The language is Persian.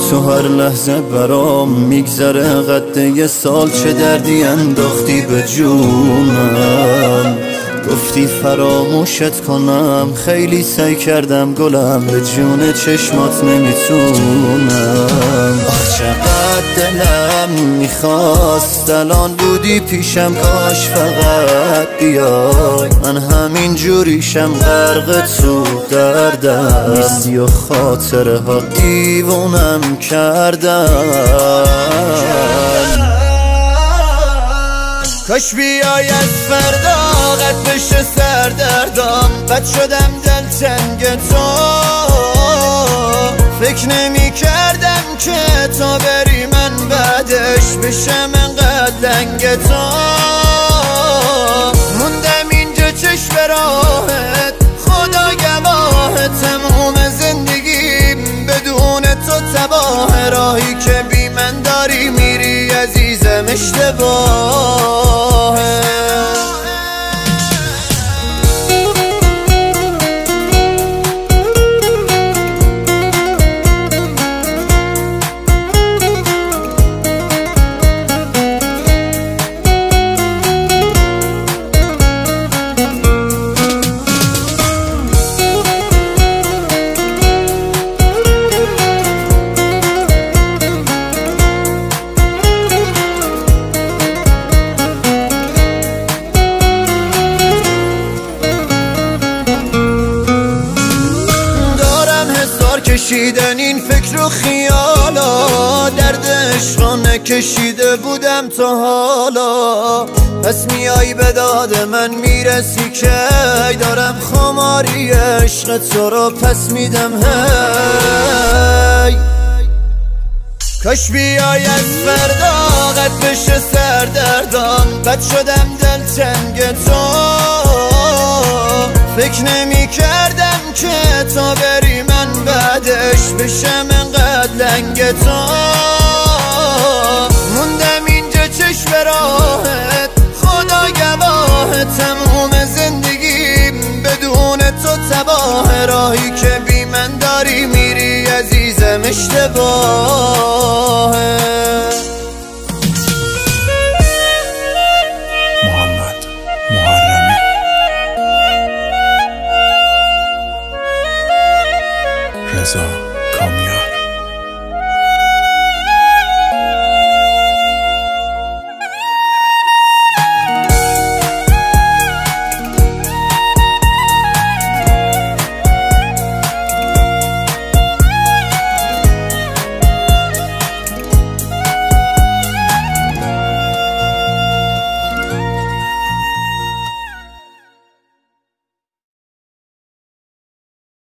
تو هر لحظه برام میگذره قد یه سال، چه دردی انداختی به جونم. گفتی فراموشت کنم، خیلی سعی کردم گلم، به جون چشمات نمیتونم. آخ چقدر دلم میخواست الان بودی پیشم، کاش فقط بیای. من همین جوریشم غرق تو دردم، نیستی و خاطره ها دیوونم کردن. کاش بیای از فردا قد بشه سردردم، بد شدم دلتنگ تو. فکر نمی کردم که تا بری من بعدش بشم انقدر لنگ تو. موندم اینجا چشم راهت، خدا گواه تموم زندگیم بدون تو تباه. راهی که بی من داری میری عزیزم اشتباهه. کشیدن این فکر و خیالا، درد عشقا نکشیده بودم تا حالا. پس میای به داد من میرسی که دارم خماری عشق تو رو پس میدم. هی کاش بیای از فردا قد بشه سردردم، بد شدم دلتنگ تو. فکر نمی کردم که تا بری من بعدش بشم انقدر لنگ تو. موندم اینجا چشم راهت،